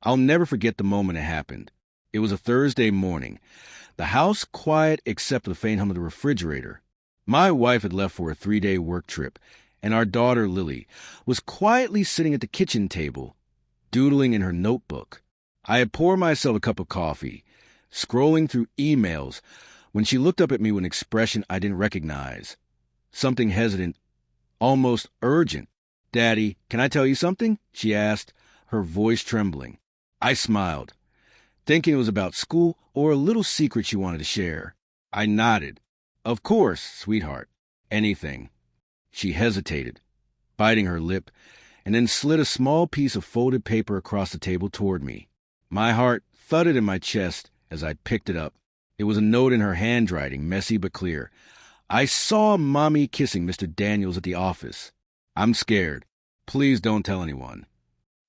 I'll never forget the moment it happened. It was a Thursday morning. The house quiet except for the faint hum of the refrigerator. My wife had left for a 3-day work trip, and our daughter, Lily, was quietly sitting at the kitchen table, doodling in her notebook. I had poured myself a cup of coffee, scrolling through emails, when she looked up at me with an expression I didn't recognize. Something hesitant, almost urgent. "Daddy, can I tell you something?" she asked, her voice trembling. I smiled, thinking it was about school or a little secret she wanted to share. I nodded. "Of course, sweetheart. Anything." She hesitated, biting her lip, and then slid a small piece of folded paper across the table toward me. My heart thudded in my chest as I picked it up. It was a note in her handwriting, messy but clear. "I saw Mommy kissing Mr. Daniels at the office. I'm scared. Please don't tell anyone."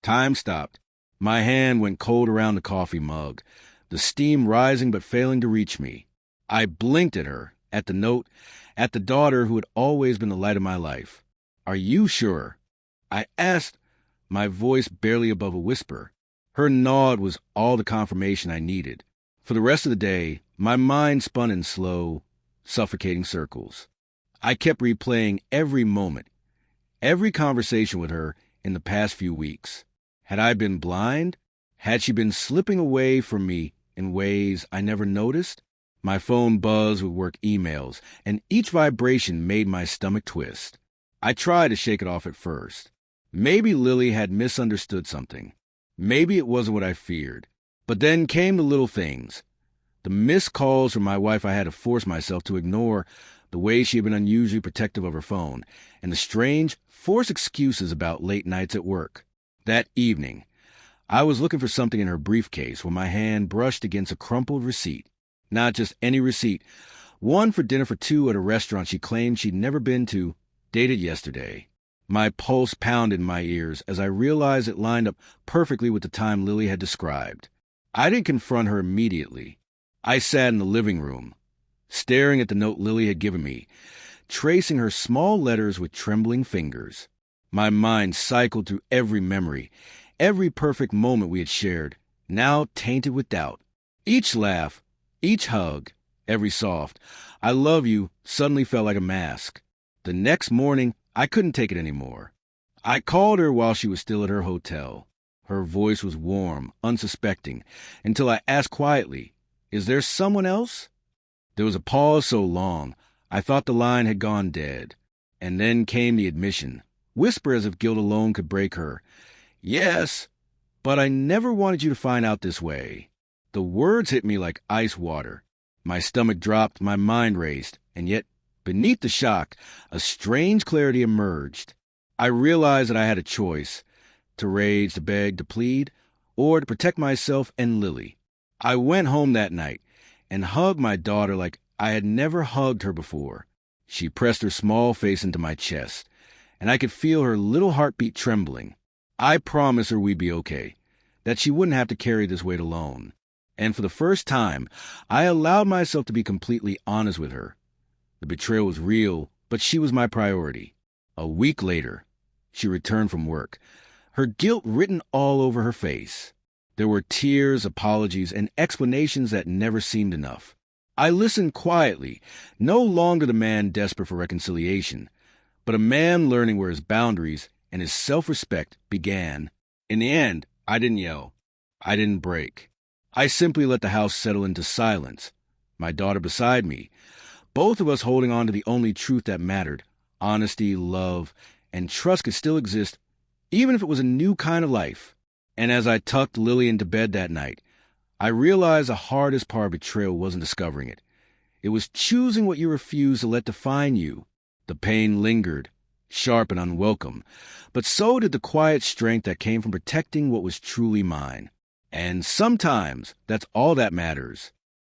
Time stopped. My hand went cold around the coffee mug, the steam rising but failing to reach me. I blinked at her, at the note, at the daughter who had always been the light of my life. "Are you sure?" I asked, my voice barely above a whisper. Her nod was all the confirmation I needed. For the rest of the day, my mind spun in slow, suffocating circles. I kept replaying every moment, every conversation with her in the past few weeks. Had I been blind? Had she been slipping away from me in ways I never noticed? My phone buzzed with work emails, and each vibration made my stomach twist. I tried to shake it off at first. Maybe Lily had misunderstood something. Maybe it wasn't what I feared. But then came the little things. The missed calls from my wife I had to force myself to ignore, the way she had been unusually protective of her phone, and the strange, forced excuses about late nights at work. That evening, I was looking for something in her briefcase when my hand brushed against a crumpled receipt. Not just any receipt, one for dinner for two at a restaurant she claimed she'd never been to, dated yesterday. My pulse pounded in my ears as I realized it lined up perfectly with the time Lily had described. I didn't confront her immediately. I sat in the living room, staring at the note Lily had given me, tracing her small letters with trembling fingers. My mind cycled through every memory, every perfect moment we had shared, now tainted with doubt. Each laugh, each hug, every soft, "I love you," suddenly felt like a mask. The next morning, I couldn't take it anymore. I called her while she was still at her hotel. Her voice was warm, unsuspecting, until I asked quietly, "Is there someone else?" There was a pause so long, I thought the line had gone dead. And then came the admission, whisper as if guilt alone could break her. "Yes, but I never wanted you to find out this way." The words hit me like ice water. My stomach dropped, my mind raced, and yet, beneath the shock, a strange clarity emerged. I realized that I had a choice, to rage, to beg, to plead, or to protect myself and Lily. I went home that night and hugged my daughter like I had never hugged her before. She pressed her small face into my chest, and I could feel her little heartbeat trembling. I promised her we'd be okay, that she wouldn't have to carry this weight alone. And for the first time, I allowed myself to be completely honest with her. The betrayal was real, but she was my priority. A week later, she returned from work, her guilt written all over her face. There were tears, apologies, and explanations that never seemed enough. I listened quietly, no longer the man desperate for reconciliation, but a man learning where his boundaries and his self-respect began. In the end, I didn't yell. I didn't break. I simply let the house settle into silence, my daughter beside me, both of us holding on to the only truth that mattered. Honesty, love, and trust could still exist, even if it was a new kind of life. And as I tucked Lily into bed that night, I realized the hardest part of betrayal wasn't discovering it. It was choosing what you refused to let define you. The pain lingered, sharp and unwelcome, but so did the quiet strength that came from protecting what was truly mine. And sometimes that's all that matters.